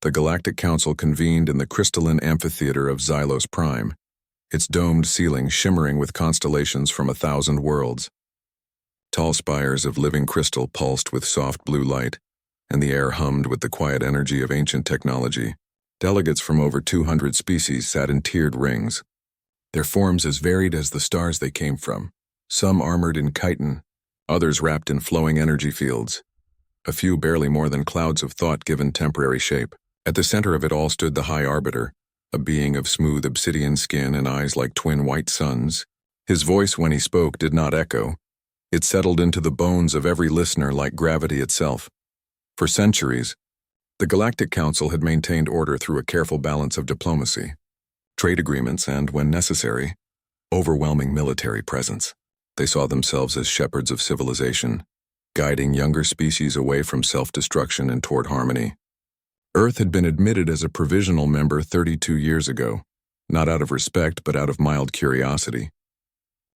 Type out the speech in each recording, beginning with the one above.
The Galactic Council convened in the crystalline amphitheater of Xylos Prime, its domed ceiling shimmering with constellations from 1,000 worlds. Tall spires of living crystal pulsed with soft blue light, and the air hummed with the quiet energy of ancient technology. Delegates from over 200 species sat in tiered rings, their forms as varied as the stars they came from, some armored in chitin, others wrapped in flowing energy fields, a few barely more than clouds of thought given temporary shape. At the center of it all stood the High Arbiter, a being of smooth obsidian skin and eyes like twin white suns. His voice, when he spoke, did not echo. It settled into the bones of every listener like gravity itself. For centuries, the Galactic Council had maintained order through a careful balance of diplomacy, trade agreements, and, when necessary, overwhelming military presence. They saw themselves as shepherds of civilization, guiding younger species away from self-destruction and toward harmony. Earth had been admitted as a provisional member 32 years ago, not out of respect but out of mild curiosity.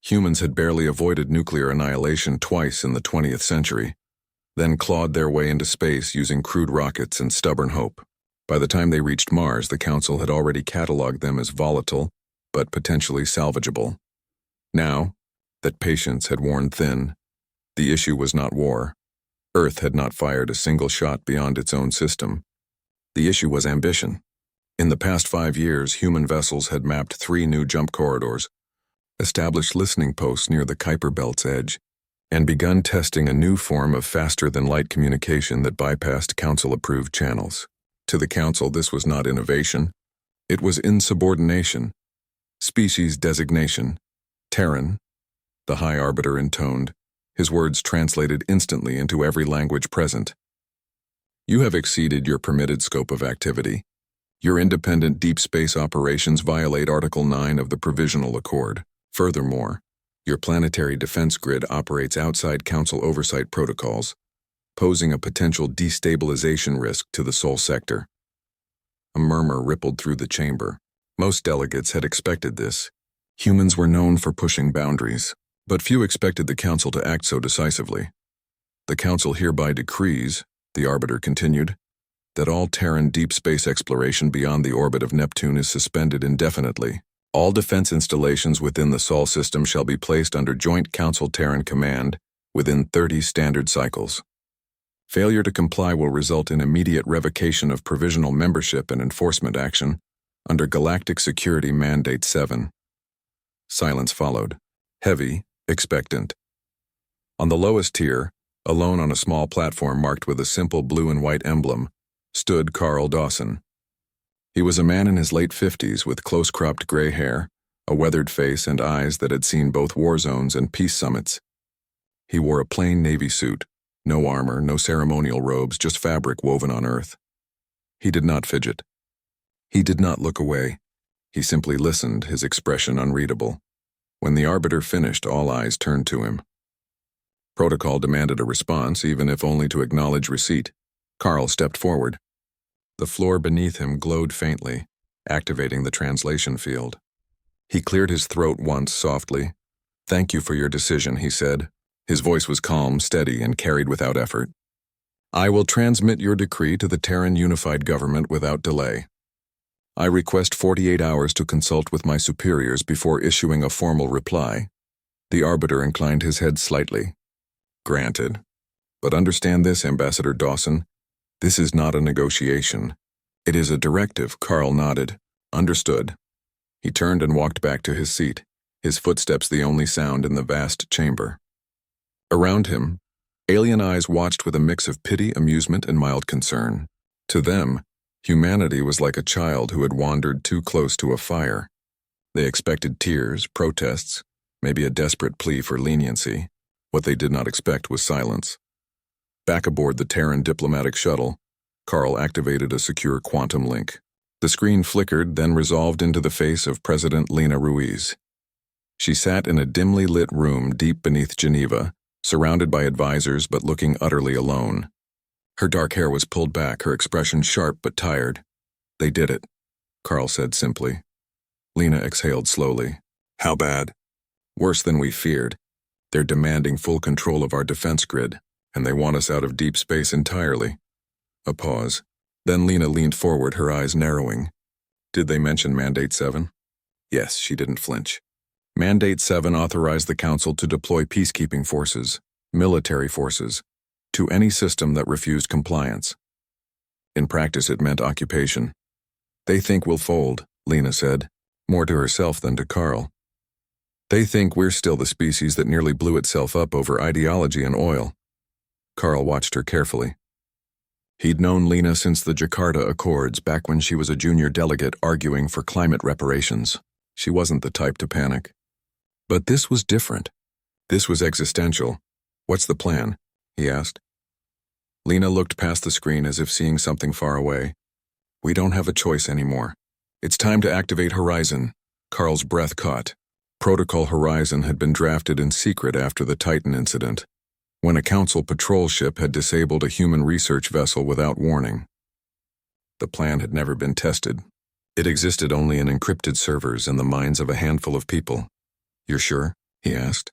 Humans had barely avoided nuclear annihilation twice in the 20th century, then clawed their way into space using crude rockets and stubborn hope. By the time they reached Mars, the Council had already cataloged them as volatile, but potentially salvageable. Now, that patience had worn thin, the issue was not war. Earth had not fired a single shot beyond its own system. The issue was ambition. In the past 5 years, human vessels had mapped 3 new jump corridors, established listening posts near the Kuiper Belt's edge, and begun testing a new form of faster-than-light communication that bypassed Council-approved channels. To the Council, this was not innovation. It was insubordination. Species designation. Terran, the High Arbiter intoned, his words translated instantly into every language present. You have exceeded your permitted scope of activity. Your independent deep space operations violate Article 9 of the Provisional Accord. Furthermore, your planetary defense grid operates outside Council oversight protocols, posing a potential destabilization risk to the Sol sector. A murmur rippled through the chamber. Most delegates had expected this. Humans were known for pushing boundaries, but few expected the Council to act so decisively. The Council hereby decrees, the Arbiter continued, that all Terran deep space exploration beyond the orbit of Neptune is suspended indefinitely. All defense installations within the Sol system shall be placed under Joint Council-Terran command within 30 standard cycles. Failure to comply will result in immediate revocation of provisional membership and enforcement action under Galactic Security Mandate 7. Silence followed, heavy, expectant. On the lowest tier, alone on a small platform marked with a simple blue and white emblem, stood Carl Dawson. He was a man in his late 50s with close-cropped gray hair, a weathered face, and eyes that had seen both war zones and peace summits. He wore a plain Navy suit, no armor, no ceremonial robes, just fabric woven on Earth. He did not fidget. He did not look away. He simply listened, his expression unreadable. When the Arbiter finished, all eyes turned to him. Protocol demanded a response, even if only to acknowledge receipt. Carl stepped forward. The floor beneath him glowed faintly, activating the translation field. He cleared his throat once softly. "Thank you for your decision," he said. His voice was calm, steady, and carried without effort. "I will transmit your decree to the Terran Unified Government without delay. I request 48 hours to consult with my superiors before issuing a formal reply." The Arbiter inclined his head slightly. "Granted. But understand this, Ambassador Dawson. This is not a negotiation. It is a directive." Carl nodded. "Understood." He turned and walked back to his seat, his footsteps the only sound in the vast chamber. Around him, alien eyes watched with a mix of pity, amusement, and mild concern. To them, humanity was like a child who had wandered too close to a fire. They expected tears, protests, maybe a desperate plea for leniency. What they did not expect was silence. Back aboard the Terran diplomatic shuttle, Carl activated a secure quantum link. The screen flickered, then resolved into the face of President Lena Ruiz. She sat in a dimly lit room deep beneath Geneva, surrounded by advisors but looking utterly alone. Her dark hair was pulled back, her expression sharp but tired. "They did it," Carl said simply. Lena exhaled slowly. "How bad?" "Worse than we feared. They're demanding full control of our defense grid, and they want us out of deep space entirely." A pause. Then Lena leaned forward, her eyes narrowing. Did they mention Mandate 7? Yes, she didn't flinch. Mandate 7 authorized the Council to deploy peacekeeping forces, military forces, to any system that refused compliance. In practice, it meant occupation. They think we'll fold, Lena said, more to herself than to Carl. They think we're still the species that nearly blew itself up over ideology and oil. Carl watched her carefully. He'd known Lena since the Jakarta Accords, back when she was a junior delegate arguing for climate reparations. She wasn't the type to panic. But this was different. This was existential. What's the plan? He asked. Lena looked past the screen as if seeing something far away. We don't have a choice anymore. It's time to activate Horizon. Carl's breath caught. Protocol Horizon had been drafted in secret after the Titan incident, when a Council patrol ship had disabled a human research vessel without warning. The plan had never been tested. It existed only in encrypted servers in the minds of a handful of people. You're sure? He asked.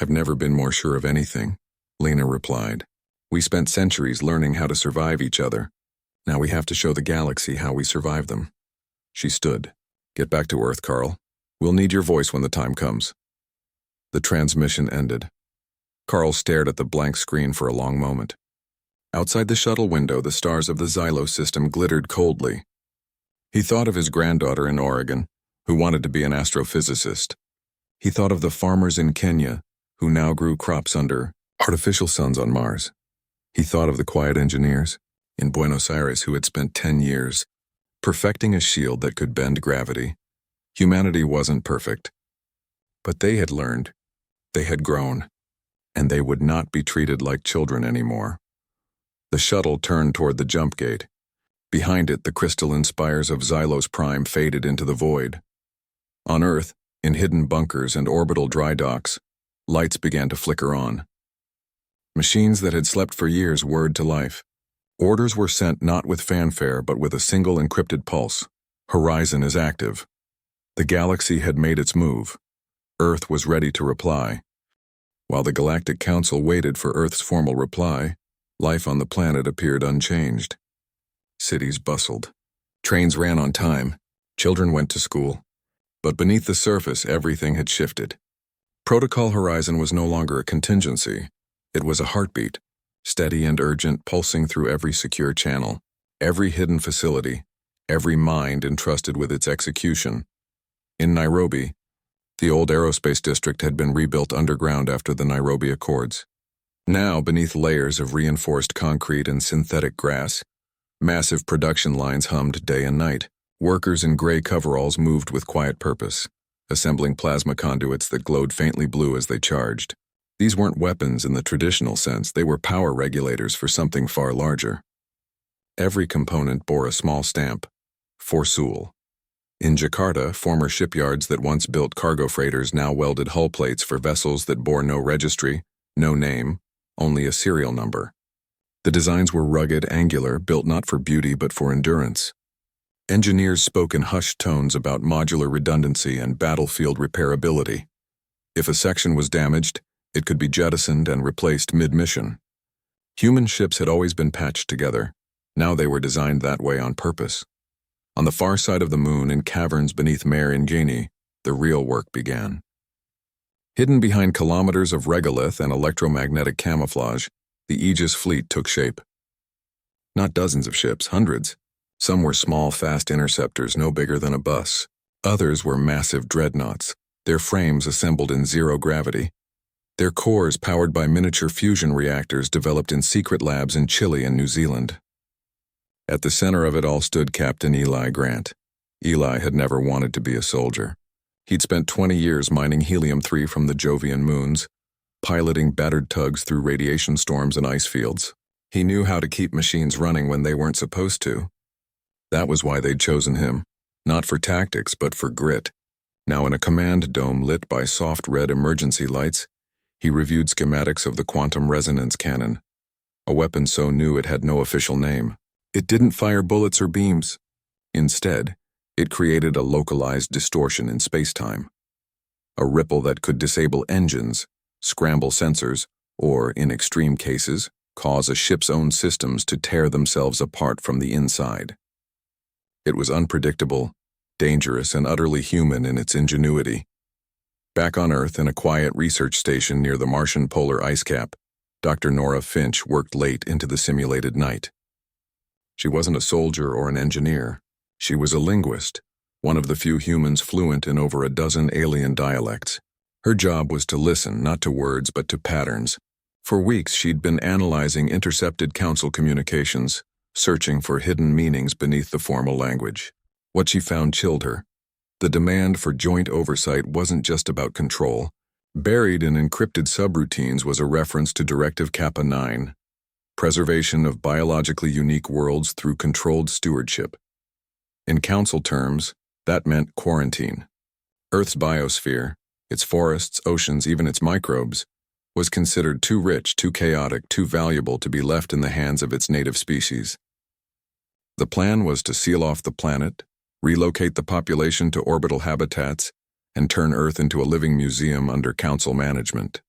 I've never been more sure of anything, Lena replied. We spent centuries learning how to survive each other. Now we have to show the galaxy how we survive them. She stood. Get back to Earth, Carl. We'll need your voice when the time comes. The transmission ended. Carl stared at the blank screen for a long moment. Outside the shuttle window, the stars of the Xylo system glittered coldly. He thought of his granddaughter in Oregon, who wanted to be an astrophysicist. He thought of the farmers in Kenya, who now grew crops under artificial suns on Mars. He thought of the quiet engineers in Buenos Aires who had spent 10 years perfecting a shield that could bend gravity. Humanity wasn't perfect, but they had learned, they had grown, and they would not be treated like children anymore. The shuttle turned toward the jump gate. Behind it, the crystalline spires of Xylos Prime faded into the void. On Earth, in hidden bunkers and orbital dry docks, lights began to flicker on. Machines that had slept for years whirred to life. Orders were sent not with fanfare but with a single encrypted pulse. Horizon is active. The galaxy had made its move. Earth was ready to reply. While the Galactic Council waited for Earth's formal reply, life on the planet appeared unchanged. Cities bustled. Trains ran on time. Children went to school. But beneath the surface, everything had shifted. Protocol Horizon was no longer a contingency. It was a heartbeat, steady and urgent, pulsing through every secure channel, every hidden facility, every mind entrusted with its execution. In Nairobi, the old aerospace district had been rebuilt underground after the Nairobi Accords. Now, beneath layers of reinforced concrete and synthetic grass, massive production lines hummed day and night. Workers in gray coveralls moved with quiet purpose, assembling plasma conduits that glowed faintly blue as they charged. These weren't weapons in the traditional sense, they were power regulators for something far larger. Every component bore a small stamp, for Sul. In Jakarta, former shipyards that once built cargo freighters now welded hull plates for vessels that bore no registry, no name, only a serial number. The designs were rugged, angular, built not for beauty but for endurance. Engineers spoke in hushed tones about modular redundancy and battlefield repairability. If a section was damaged, it could be jettisoned and replaced mid-mission. Human ships had always been patched together. Now they were designed that way on purpose. On the far side of the moon, in caverns beneath Mare Ingeni, the real work began. Hidden behind kilometers of regolith and electromagnetic camouflage, the Aegis fleet took shape. Not dozens of ships, hundreds. Some were small, fast interceptors no bigger than a bus. Others were massive dreadnoughts, their frames assembled in zero gravity. Their cores powered by miniature fusion reactors developed in secret labs in Chile and New Zealand. At the center of it all stood Captain Eli Grant. Eli had never wanted to be a soldier. He'd spent 20 years mining helium-3 from the Jovian moons, piloting battered tugs through radiation storms and ice fields. He knew how to keep machines running when they weren't supposed to. That was why they'd chosen him, not for tactics but for grit. Now in a command dome lit by soft red emergency lights, he reviewed schematics of the quantum resonance cannon, a weapon so new it had no official name. It didn't fire bullets or beams. Instead, it created a localized distortion in space-time, a ripple that could disable engines, scramble sensors, or, in extreme cases, cause a ship's own systems to tear themselves apart from the inside. It was unpredictable, dangerous, and utterly human in its ingenuity. Back on Earth in a quiet research station near the Martian polar ice cap, Dr. Nora Finch worked late into the simulated night. She wasn't a soldier or an engineer. She was a linguist, one of the few humans fluent in over a dozen alien dialects. Her job was to listen, not to words, but to patterns. For weeks, she'd been analyzing intercepted council communications, searching for hidden meanings beneath the formal language. What she found chilled her. The demand for joint oversight wasn't just about control. Buried in encrypted subroutines was a reference to Directive Kappa 9, preservation of biologically unique worlds through controlled stewardship. In council terms, that meant quarantine. Earth's biosphere, its forests, oceans, even its microbes, was considered too rich, too chaotic, too valuable to be left in the hands of its native species. The plan was to seal off the planet, relocate the population to orbital habitats, and turn Earth into a living museum under council management.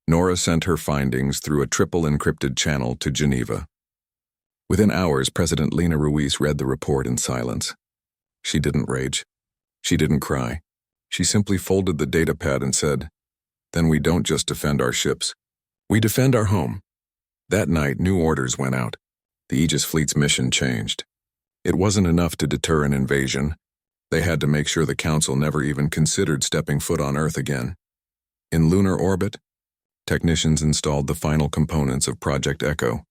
Nora sent her findings through a triple encrypted channel to Geneva. Within hours, President Lena Ruiz read the report in silence. She didn't rage. She didn't cry. She simply folded the datapad and said, "Then we don't just defend our ships. We defend our home." That night, new orders went out. The Aegis Fleet's mission changed. It wasn't enough to deter an invasion. They had to make sure the Council never even considered stepping foot on Earth again. In lunar orbit, technicians installed the final components of Project Echo.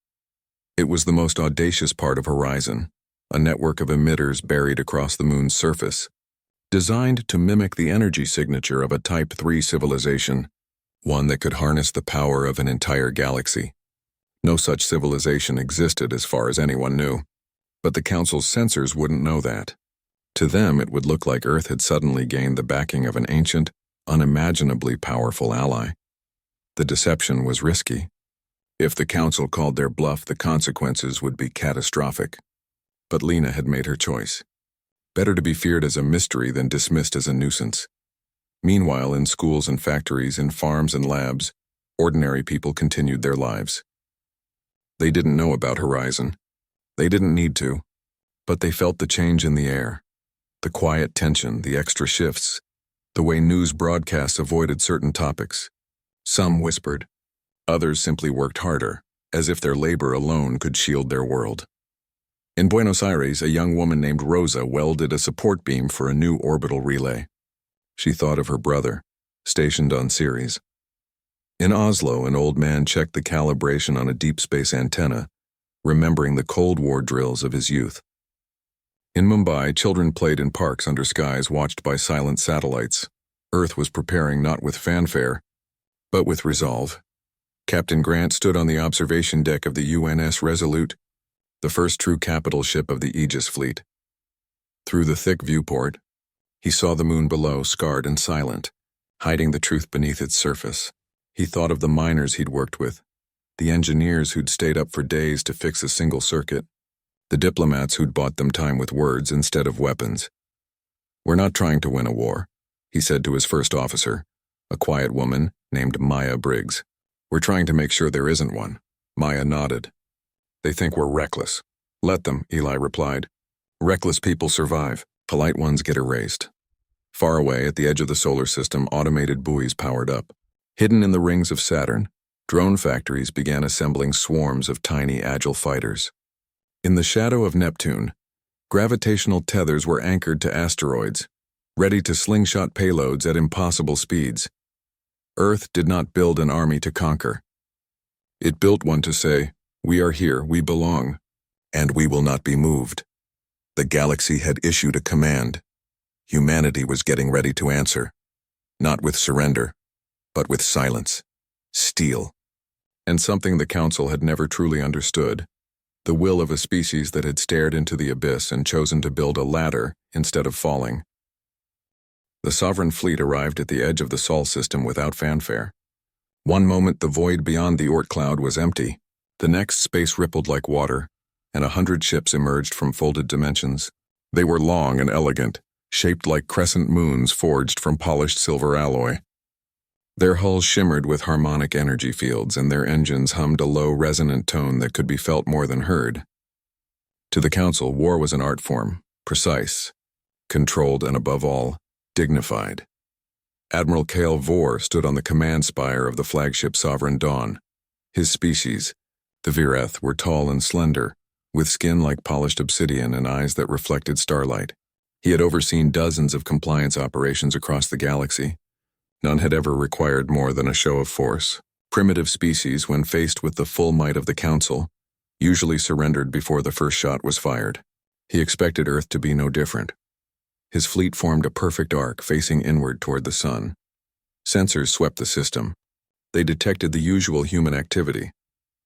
It was the most audacious part of Horizon, a network of emitters buried across the Moon's surface, designed to mimic the energy signature of a Type 3 civilization, one that could harness the power of an entire galaxy. No such civilization existed as far as anyone knew, but the Council's sensors wouldn't know that. To them, it would look like Earth had suddenly gained the backing of an ancient, unimaginably powerful ally. The deception was risky. If the Council called their bluff, the consequences would be catastrophic. But Lena had made her choice. Better to be feared as a mystery than dismissed as a nuisance. Meanwhile, in schools and factories, in farms and labs, ordinary people continued their lives. They didn't know about Horizon. They didn't need to. But they felt the change in the air. The quiet tension, the extra shifts, the way news broadcasts avoided certain topics. Some whispered. Others simply worked harder, as if their labor alone could shield their world. In Buenos Aires, a young woman named Rosa welded a support beam for a new orbital relay. She thought of her brother, stationed on Ceres. In Oslo, an old man checked the calibration on a deep space antenna, remembering the Cold War drills of his youth. In Mumbai, children played in parks under skies watched by silent satellites. Earth was preparing not with fanfare, but with resolve. Captain Grant stood on the observation deck of the UNS Resolute, the first true capital ship of the Aegis Fleet. Through the thick viewport, he saw the moon below, scarred and silent, hiding the truth beneath its surface. He thought of the miners he'd worked with, the engineers who'd stayed up for days to fix a single circuit, the diplomats who'd bought them time with words instead of weapons. "We're not trying to win a war," he said to his first officer, a quiet woman named Maya Briggs. "We're trying to make sure there isn't one." Maya nodded. "They think we're reckless." "Let them," Eli replied. "Reckless people survive. Polite ones get erased." Far away, at the edge of the solar system, automated buoys powered up. Hidden in the rings of Saturn, drone factories began assembling swarms of tiny, agile fighters. In the shadow of Neptune, gravitational tethers were anchored to asteroids, ready to slingshot payloads at impossible speeds. Earth did not build an army to conquer. It built one to say, "We are here, we belong, and we will not be moved." The galaxy had issued a command. Humanity was getting ready to answer, not with surrender, but with silence, steel, and something the Council had never truly understood, the will of a species that had stared into the abyss and chosen to build a ladder instead of falling. The Sovereign Fleet arrived at the edge of the Sol system without fanfare. One moment the void beyond the Oort cloud was empty, the next space rippled like water, and 100 ships emerged from folded dimensions. They were long and elegant, shaped like crescent moons forged from polished silver alloy. Their hulls shimmered with harmonic energy fields, and their engines hummed a low, resonant tone that could be felt more than heard. To the Council, war was an art form, precise, controlled, and above all, dignified. Admiral Cale Vor stood on the command spire of the flagship Sovereign Dawn. His species, the Vireth, were tall and slender, with skin like polished obsidian and eyes that reflected starlight. He had overseen dozens of compliance operations across the galaxy. None had ever required more than a show of force. Primitive species, when faced with the full might of the Council, usually surrendered before the first shot was fired. He expected Earth to be no different. His fleet formed a perfect arc facing inward toward the sun. Sensors swept the system. They detected the usual human activity: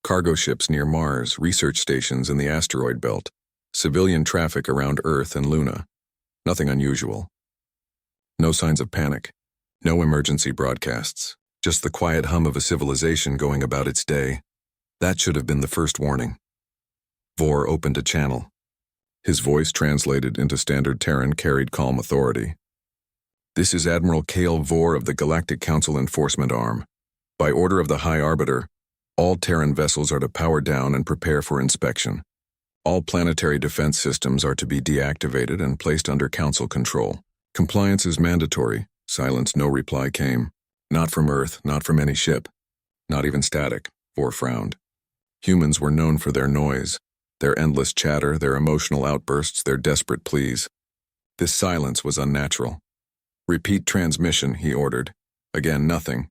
cargo ships near Mars, research stations in the asteroid belt, civilian traffic around Earth and Luna. Nothing unusual. No signs of panic. No emergency broadcasts. Just the quiet hum of a civilization going about its day. That should have been the first warning. Vor opened a channel. His voice, translated into standard Terran, carried calm authority. "This is Admiral Cale Vor of the Galactic Council Enforcement Arm. By order of the High Arbiter, all Terran vessels are to power down and prepare for inspection. All planetary defense systems are to be deactivated and placed under Council control. Compliance is mandatory." Silence, no reply came. Not from Earth, not from any ship. Not even static. Vor frowned. Humans were known for their noise, their endless chatter, their emotional outbursts, their desperate pleas. This silence was unnatural. "Repeat transmission," he ordered. Again, nothing.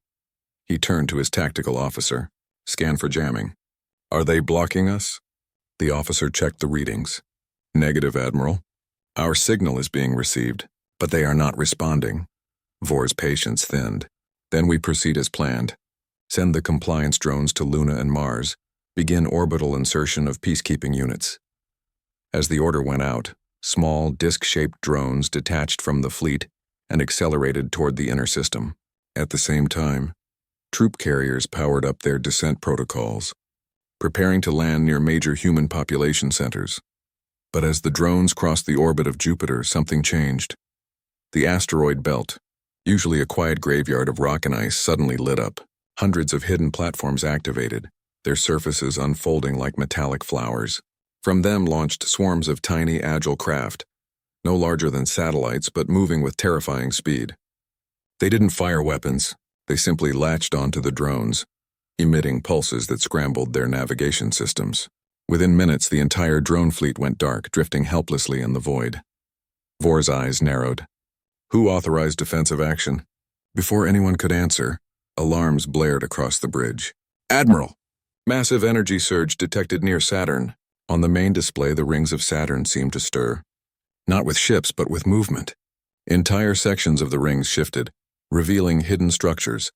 He turned to his tactical officer. "Scan for jamming." "Are they blocking us?" The officer checked the readings. "Negative, Admiral. Our signal is being received, but they are not responding." Vor's patience thinned. "Then we proceed as planned. Send the compliance drones to Luna and Mars. Begin orbital insertion of peacekeeping units." As the order went out, small, disc-shaped drones detached from the fleet and accelerated toward the inner system. At the same time, troop carriers powered up their descent protocols, preparing to land near major human population centers. But as the drones crossed the orbit of Jupiter, something changed. The asteroid belt, usually a quiet graveyard of rock and ice, suddenly lit up. Hundreds of hidden platforms activated, their surfaces unfolding like metallic flowers. From them launched swarms of tiny, agile craft, no larger than satellites but moving with terrifying speed. They didn't fire weapons, they simply latched onto the drones, emitting pulses that scrambled their navigation systems. Within minutes, the entire drone fleet went dark, drifting helplessly in the void. Vor's eyes narrowed. "Who authorized defensive action?" Before anyone could answer, alarms blared across the bridge. "Admiral! Massive energy surge detected near Saturn." On the main display, the rings of Saturn seemed to stir. Not with ships, but with movement. Entire sections of the rings shifted, revealing hidden structures.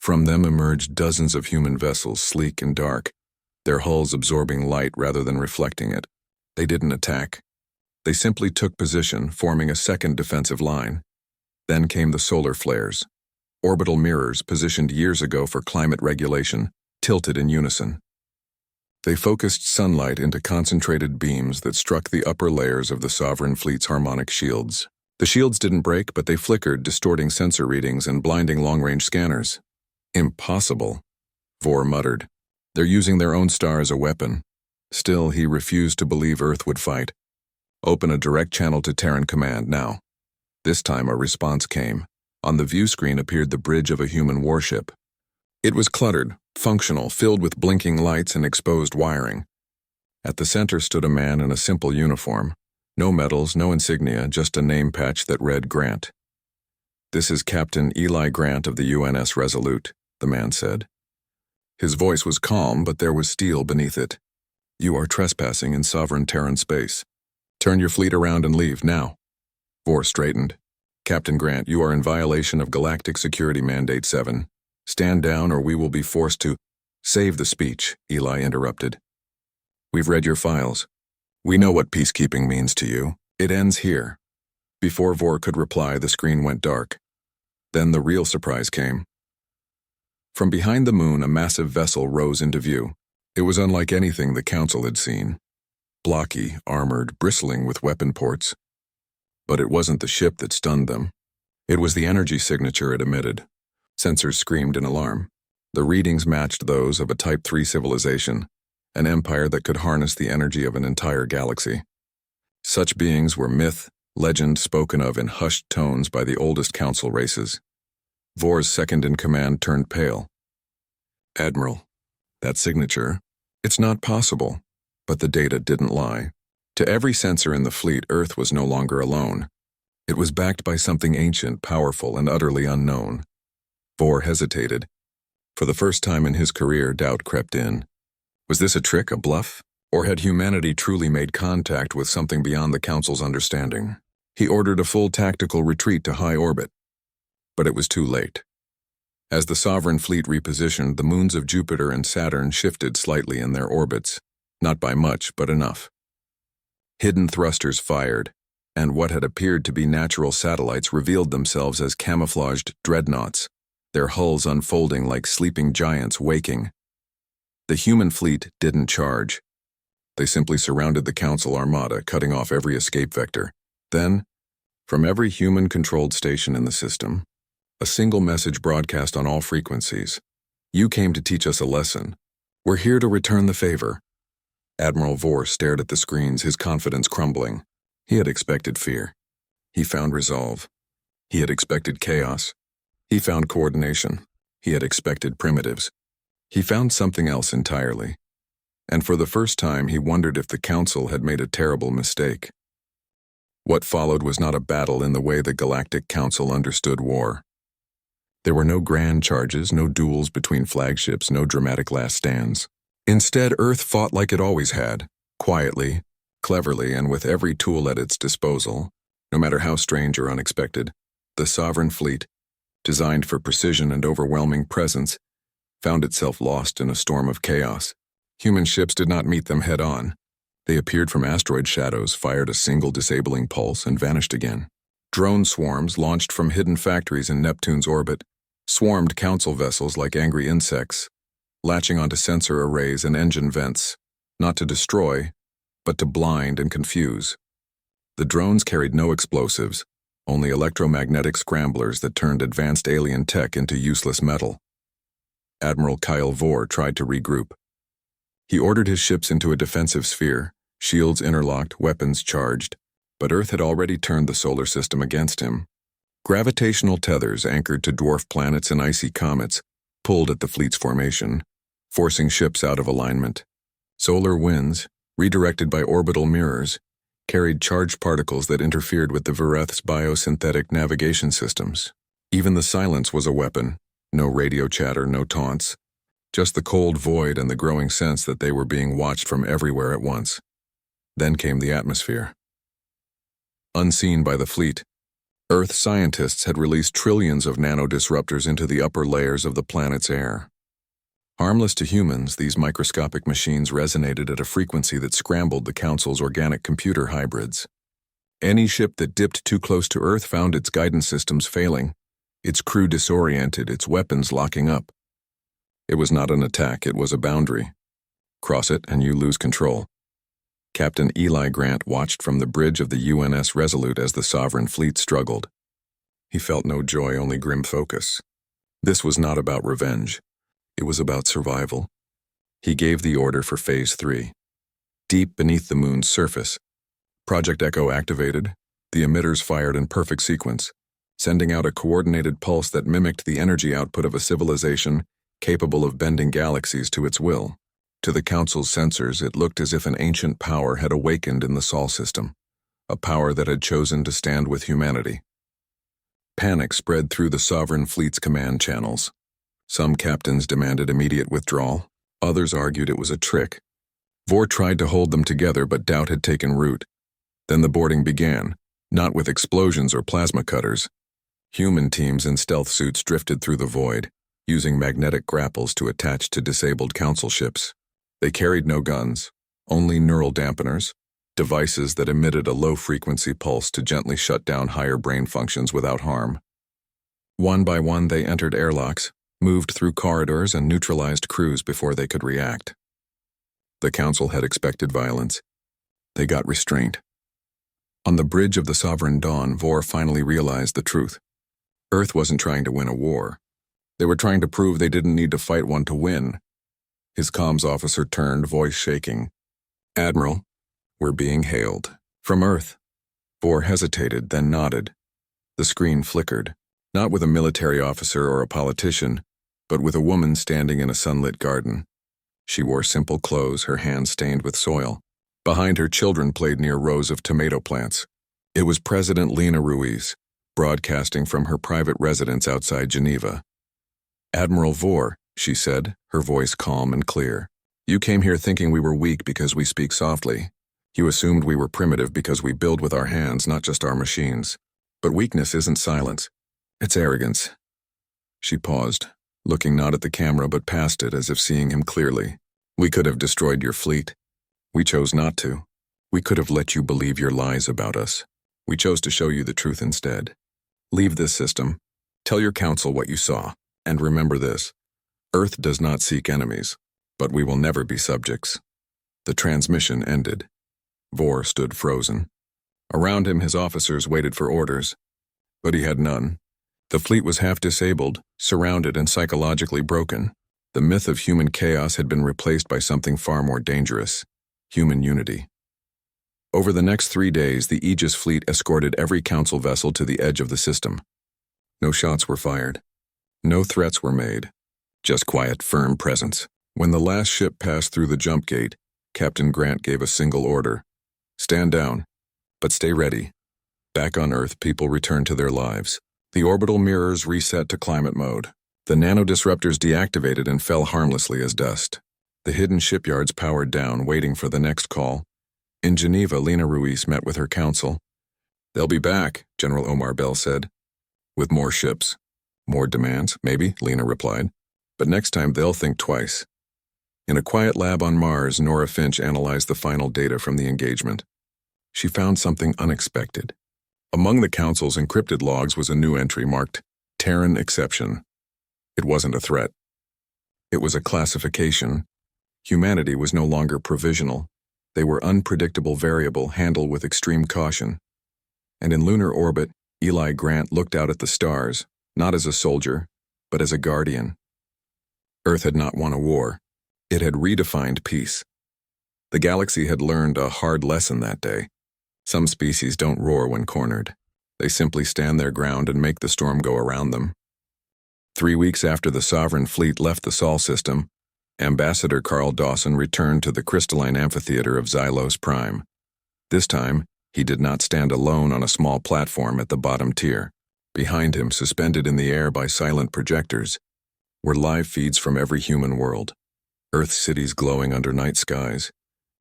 From them emerged dozens of human vessels, sleek and dark, their hulls absorbing light rather than reflecting it. They didn't attack. They simply took position, forming a second defensive line. Then came the solar flares. Orbital mirrors, positioned years ago for climate regulation, tilted in unison. They focused sunlight into concentrated beams that struck the upper layers of the Sovereign Fleet's harmonic shields. The shields didn't break, but they flickered, distorting sensor readings and blinding long-range scanners. "Impossible," Vor muttered. "They're using their own star as a weapon." Still, he refused to believe Earth would fight. "Open a direct channel to Terran Command now." This time a response came. On the view screen appeared the bridge of a human warship. It was cluttered, functional, filled with blinking lights and exposed wiring. At the center stood a man in a simple uniform. No medals, no insignia, just a name patch that read Grant. "This is Captain Eli Grant of the UNS Resolute," the man said. His voice was calm, but there was steel beneath it. "You are trespassing in sovereign Terran space. Turn your fleet around and leave, now." Vor straightened. "Captain Grant, you are in violation of Galactic Security Mandate 7. Stand down or we will be forced to—" "Save the speech," Eli interrupted. "We've read your files. We know what peacekeeping means to you. It ends here." Before Vor could reply, the screen went dark. Then the real surprise came. From behind the moon, a massive vessel rose into view. It was unlike anything the Council had seen. Blocky, armored, bristling with weapon ports. But it wasn't the ship that stunned them. It was the energy signature it emitted. Sensors screamed in alarm. The readings matched those of a Type 3 civilization, an empire that could harness the energy of an entire galaxy. Such beings were myth, legend spoken of in hushed tones by the oldest council races. Vor's second-in-command turned pale. "Admiral, that signature, it's not possible." But the data didn't lie. To every sensor in the fleet, Earth was no longer alone. It was backed by something ancient, powerful, and utterly unknown. Vor hesitated. For the first time in his career, doubt crept in. Was this a trick, a bluff? Or had humanity truly made contact with something beyond the Council's understanding? He ordered a full tactical retreat to high orbit. But it was too late. As the Sovereign fleet repositioned, the moons of Jupiter and Saturn shifted slightly in their orbits. Not by much, but enough. Hidden thrusters fired, and what had appeared to be natural satellites revealed themselves as camouflaged dreadnoughts, their hulls unfolding like sleeping giants waking. The human fleet didn't charge. They simply surrounded the Council armada, cutting off every escape vector. Then, from every human-controlled station in the system, a single message broadcast on all frequencies. "You came to teach us a lesson. We're here to return the favor." Admiral Vor stared at the screens, his confidence crumbling. He had expected fear. He found resolve. He had expected chaos. He found coordination. He had expected primitives. He found something else entirely. And for the first time, he wondered if the Council had made a terrible mistake. What followed was not a battle in the way the Galactic Council understood war. There were no grand charges, no duels between flagships, no dramatic last stands. Instead, Earth fought like it always had, quietly, cleverly, and with every tool at its disposal, no matter how strange or unexpected. The Sovereign fleet, designed for precision and overwhelming presence, found itself lost in a storm of chaos. Human ships did not meet them head-on. They appeared from asteroid shadows, fired a single disabling pulse, and vanished again. Drone swarms, launched from hidden factories in Neptune's orbit, swarmed Council vessels like angry insects, latching onto sensor arrays and engine vents, not to destroy, but to blind and confuse. The drones carried no explosives, only electromagnetic scramblers that turned advanced alien tech into useless metal. Admiral Kyle Vor tried to regroup. He ordered his ships into a defensive sphere, shields interlocked, weapons charged, but Earth had already turned the solar system against him. Gravitational tethers anchored to dwarf planets and icy comets pulled at the fleet's formation, forcing ships out of alignment. Solar winds, redirected by orbital mirrors, carried charged particles that interfered with the Vereth's biosynthetic navigation systems. Even the silence was a weapon. No radio chatter, no taunts. Just the cold void and the growing sense that they were being watched from everywhere at once. Then came the atmosphere. Unseen by the fleet, Earth scientists had released trillions of nanodisruptors into the upper layers of the planet's air. Harmless to humans, these microscopic machines resonated at a frequency that scrambled the Council's organic computer hybrids. Any ship that dipped too close to Earth found its guidance systems failing, its crew disoriented, its weapons locking up. It was not an attack, it was a boundary. Cross it and you lose control. Captain Eli Grant watched from the bridge of the UNS Resolute as the Sovereign fleet struggled. He felt no joy, only grim focus. This was not about revenge. It was about survival. He gave the order for Phase 3. Deep beneath the moon's surface, Project Echo activated, the emitters fired in perfect sequence, sending out a coordinated pulse that mimicked the energy output of a civilization capable of bending galaxies to its will. To the Council's sensors, it looked as if an ancient power had awakened in the Sol system, a power that had chosen to stand with humanity. Panic spread through the Sovereign fleet's command channels. Some captains demanded immediate withdrawal, others argued it was a trick. Vor tried to hold them together, but doubt had taken root. Then the boarding began, not with explosions or plasma cutters. Human teams in stealth suits drifted through the void, using magnetic grapples to attach to disabled Council ships. They carried no guns, only neural dampeners, devices that emitted a low-frequency pulse to gently shut down higher brain functions without harm. One by one they entered airlocks, moved through corridors, and neutralized crews before they could react. The Council had expected violence. They got restraint. On the bridge of the Sovereign Dawn, Vor finally realized the truth. Earth wasn't trying to win a war. They were trying to prove they didn't need to fight one to win. His comms officer turned, voice shaking. "Admiral, we're being hailed. From Earth." Bohr hesitated, then nodded. The screen flickered, not with a military officer or a politician, but with a woman standing in a sunlit garden. She wore simple clothes, her hands stained with soil. Behind her, children played near rows of tomato plants. It was President Lena Ruiz, broadcasting from her private residence outside Geneva. "Admiral Vor," she said, her voice calm and clear. "You came here thinking we were weak because we speak softly. You assumed we were primitive because we build with our hands, not just our machines. But weakness isn't silence. It's arrogance." She paused, looking not at the camera but past it as if seeing him clearly. "We could have destroyed your fleet. We chose not to. We could have let you believe your lies about us. We chose to show you the truth instead. Leave this system. Tell your council what you saw. And remember this. Earth does not seek enemies, but we will never be subjects." The transmission ended. Vor stood frozen. Around him, his officers waited for orders, but he had none. The fleet was half disabled, surrounded, and psychologically broken. The myth of human chaos had been replaced by something far more dangerous: human unity. Over the next 3 days, the Aegis fleet escorted every council vessel to the edge of the system. No shots were fired. No threats were made. Just quiet, firm presence. When the last ship passed through the jump gate, Captain Grant gave a single order: "Stand down, but stay ready." Back on Earth, people returned to their lives. The orbital mirrors reset to climate mode. The nanodisruptors deactivated and fell harmlessly as dust. The hidden shipyards powered down, waiting for the next call. In Geneva, Lena Ruiz met with her council. "They'll be back," General Omar Bell said. "With more ships. More demands, maybe," Lena replied. "But next time they'll think twice." In a quiet lab on Mars, Nora Finch analyzed the final data from the engagement. She found something unexpected. Among the Council's encrypted logs was a new entry marked Terran Exception. It wasn't a threat. It was a classification. Humanity was no longer provisional. They were unpredictable variable handled with extreme caution. And in lunar orbit, Eli Grant looked out at the stars, not as a soldier, but as a guardian. Earth had not won a war. It had redefined peace. The galaxy had learned a hard lesson that day. Some species don't roar when cornered. They simply stand their ground and make the storm go around them. 3 weeks after the Sovereign fleet left the Sol system, Ambassador Carl Dawson returned to the crystalline amphitheater of Xylos Prime. This time, he did not stand alone on a small platform at the bottom tier. Behind him, suspended in the air by silent projectors, were live feeds from every human world. Earth cities glowing under night skies,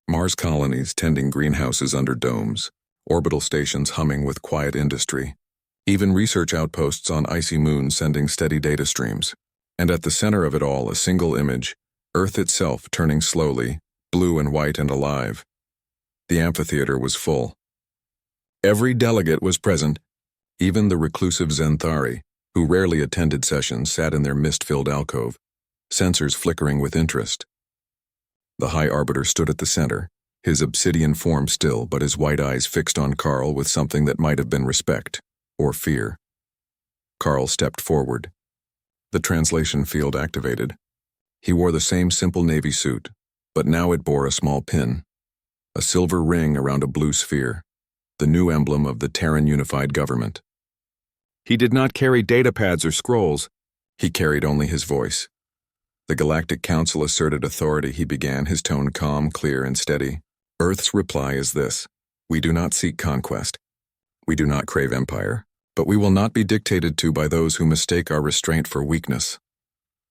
Mars colonies tending greenhouses under domes, orbital stations humming with quiet industry, even research outposts on icy moons sending steady data streams. And at the center of it all, a single image, Earth itself turning slowly, blue and white and alive. The amphitheater was full. Every delegate was present. Even the reclusive Zenthari, who rarely attended sessions, sat in their mist-filled alcove, sensors flickering with interest. The High Arbiter stood at the center, his obsidian form still, but his white eyes fixed on Carl with something that might have been respect, or fear. Carl stepped forward. The translation field activated. He wore the same simple navy suit, but now it bore a small pin, a silver ring around a blue sphere, the new emblem of the Terran Unified Government. He did not carry datapads or scrolls. He carried only his voice. The Galactic Council asserted authority. He began, his tone calm, clear, and steady. Earth's reply is this: we do not seek conquest. We do not crave empire, but we will not be dictated to by those who mistake our restraint for weakness.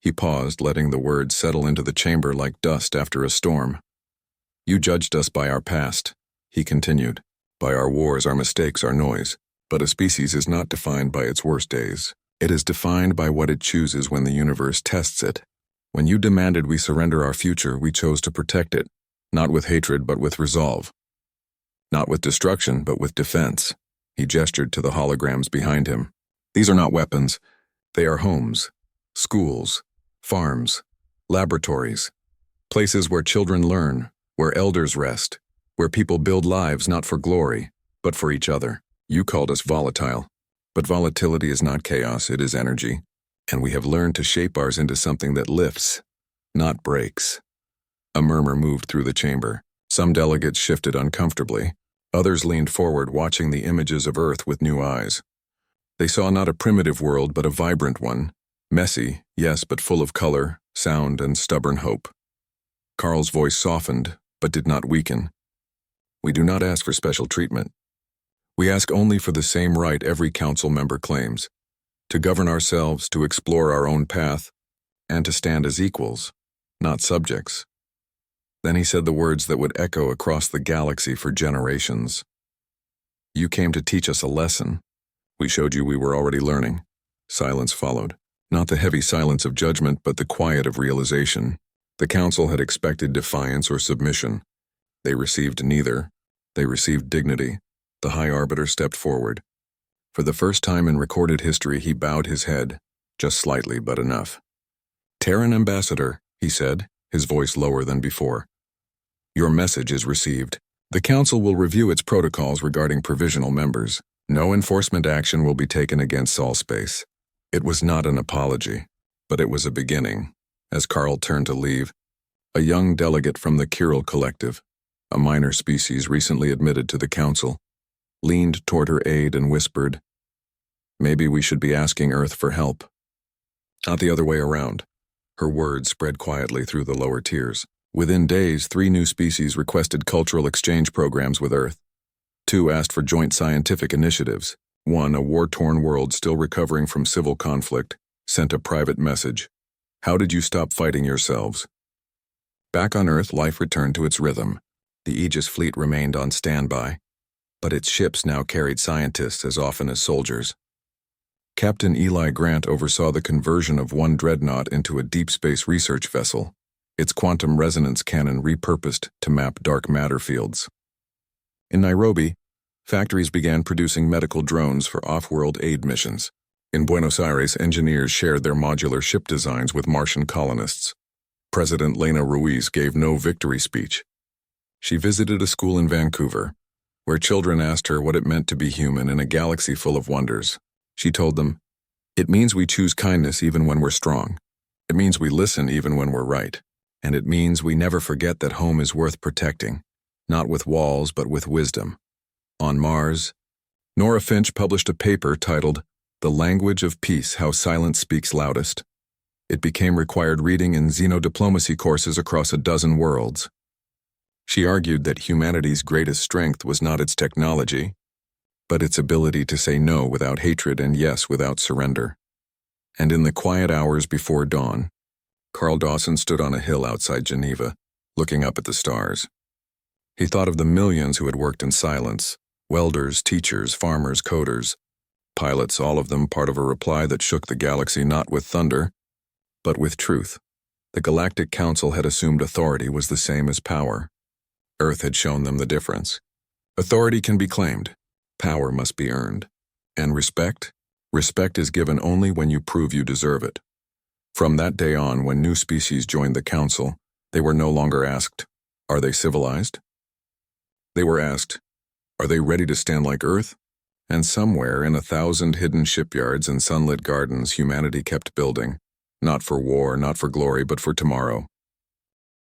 He paused, letting the words settle into the chamber like dust after a storm. You judged us by our past, he continued, by our wars, our mistakes, our noise. But a species is not defined by its worst days. It is defined by what it chooses when the universe tests it. When you demanded we surrender our future, we chose to protect it, not with hatred but with resolve. Not with destruction, but with defense. He gestured to the holograms behind him. These are not weapons. They are homes, schools, farms, laboratories, places where children learn, where elders rest, where people build lives not for glory, but for each other. You called us volatile, but volatility is not chaos, it is energy. And we have learned to shape ours into something that lifts, not breaks. A murmur moved through the chamber. Some delegates shifted uncomfortably. Others leaned forward, watching the images of Earth with new eyes. They saw not a primitive world, but a vibrant one. Messy, yes, but full of color, sound, and stubborn hope. Carl's voice softened, but did not weaken. We do not ask for special treatment. We ask only for the same right every council member claims, to govern ourselves, to explore our own path, and to stand as equals, not subjects. Then he said the words that would echo across the galaxy for generations. You came to teach us a lesson. We showed you we were already learning. Silence followed. Not the heavy silence of judgment, but the quiet of realization. The council had expected defiance or submission. They received neither. They received dignity. The High Arbiter stepped forward. For the first time in recorded history, he bowed his head, just slightly, but enough. Terran Ambassador, he said, his voice lower than before. Your message is received. The Council will review its protocols regarding provisional members. No enforcement action will be taken against Solspace. It was not an apology, but it was a beginning. As Carl turned to leave, a young delegate from the Chiral Collective, a minor species recently admitted to the Council, leaned toward her aide and whispered, "Maybe we should be asking Earth for help." Not the other way around. Her words spread quietly through the lower tiers. Within days, 3 new species requested cultural exchange programs with Earth. 2 asked for joint scientific initiatives. 1, a war-torn world still recovering from civil conflict, sent a private message. How did you stop fighting yourselves? Back on Earth, life returned to its rhythm. The Aegis fleet remained on standby, but its ships now carried scientists as often as soldiers. Captain Eli Grant oversaw the conversion of one dreadnought into a deep space research vessel, its quantum resonance cannon repurposed to map dark matter fields. In Nairobi, factories began producing medical drones for off-world aid missions. In Buenos Aires, engineers shared their modular ship designs with Martian colonists. President Lena Ruiz gave no victory speech. She visited a school in Vancouver, where children asked her what it meant to be human in a galaxy full of wonders. She told them, "It means we choose kindness even when we're strong. It means we listen even when we're right. And it means we never forget that home is worth protecting, not with walls but with wisdom." On Mars, Nora Finch published a paper titled "The Language of Peace: How Silence Speaks Loudest." It became required reading in xenodiplomacy courses across a dozen worlds. She argued that humanity's greatest strength was not its technology, but its ability to say no without hatred and yes without surrender. And in the quiet hours before dawn, Carl Dawson stood on a hill outside Geneva, looking up at the stars. He thought of the millions who had worked in silence, welders, teachers, farmers, coders, pilots, all of them part of a reply that shook the galaxy not with thunder, but with truth. The Galactic Council had assumed authority was the same as power. Earth had shown them the difference. Authority can be claimed. Power must be earned. And respect? Respect is given only when you prove you deserve it. From that day on, when new species joined the Council, they were no longer asked, "Are they civilized?" They were asked, "Are they ready to stand like Earth?" And somewhere in 1,000 hidden shipyards and sunlit gardens, humanity kept building, not for war, not for glory, but for tomorrow.